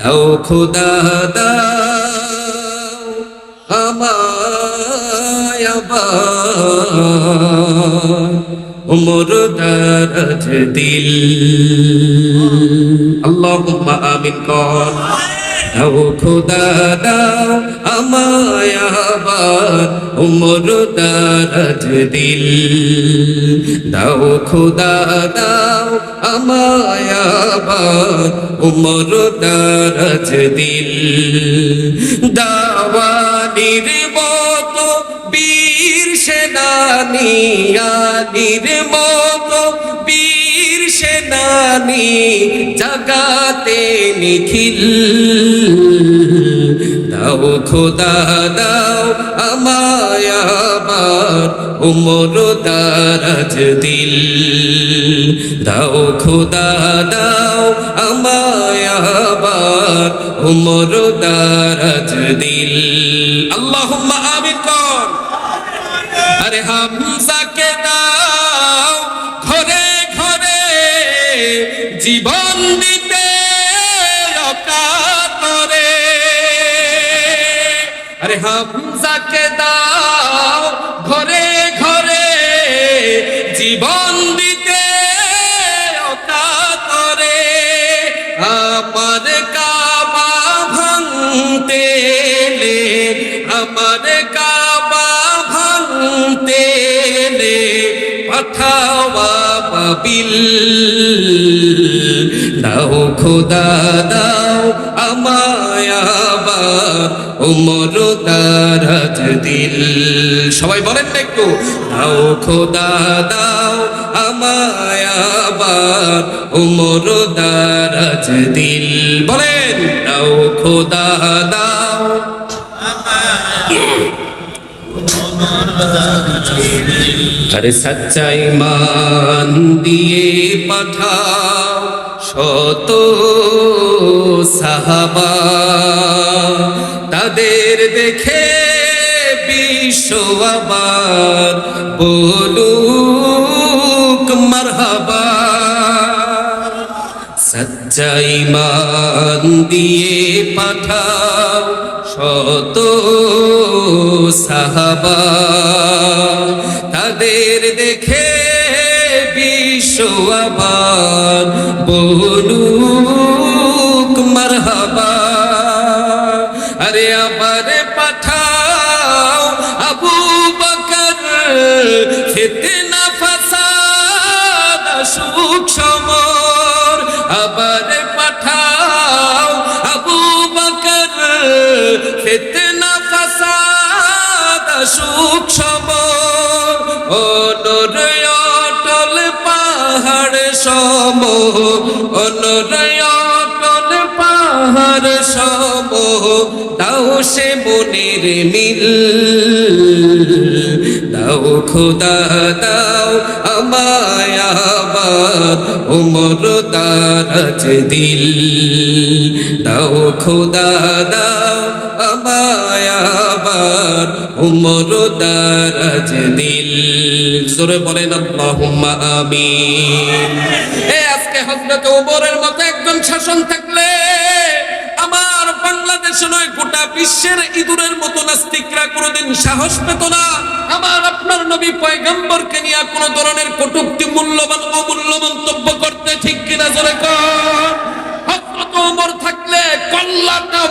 দাও খোদা দাও আমায় আবার উমর দারাজ দিল। আল্লাহুম্মা আমিন কর। দাও খোদা দাও আমায় আবার উমর দারাজ দিল। দাও খোদা দাও আমায় আবার উমর দারাজ দিল। দাওয়ানির মতো বীর সেনানী, আলীর মতো বীর সেনানী জাগাতে নিখিল। দাও খোদা দাও আমায় আবার উমর দারাজ দিল। দাও খোদা দাও আমায় আবার উমর দারাজ দিল। আল্লাহুম্মা আমিন কর। আরে হামজাকে দাও ঘরে ঘরে জীবন দিতে অকাতরে। আরে হামজাকে দাও ঘরে ঘরে জীবন দিতে অকাতরে। আমার কাবা ভাঙতে এলে, আমার কাবা ভাঙতে এলে পাঠাওয়া বাবিল। দাও খোদা দাও আমায় আবার উমর দারাজ দিল। সবাই বলেন না একটু, দাও খোদা দাও আমায় আবার উমর দারাজ দিল। বলেন, দাও খোদা দাও আরে সচ্চা ঈমান দিয়ে পাঠাও শত সাহাবা। তাদের দেখে বিশ্ব আবার বলুক মারহাবা। সচ্চা ঈমান দিয়ে পাঠাও শত সাহাবা। তাদের দেখে বিশ্ব আবার বলুক মারহাবা। আরে আবার পাঠাও আবু বকর, ফিতনা ফাসাদ সুখ সমর। আবার পাঠাও আবু বকর, ফিতনা ফাসাদ সুখ সমর। অনর অটল পাহাড় সম, অনর অটল পাহাড় সম। দাও সে মনের মিল। দাও খোদা দাও আমায় আবার উমর দারাজ দিল। দাও খোদা দাও আমায় আবার উমর দারাজ দিল। জোরে বলেন আল্লাহুম্মা আমিন। আজকে হযরত ওমরের মতো একজন শাসন থাকলে আমার বাংলাদেশে নয় গোটা বিশ্বের ইঁদুরের মতো নাস্তিকরা কোনোদিন সাহস পেত না আমার আপনার নবী পয়গম্বরকে নিয়ে কোনো ধরনের কটূক্তি, মূল্যবান অমূল্য মন্তব্য করতে। ঠিক কিনা জোরে কর। হযরত ওমর থাকলে কল্লাটা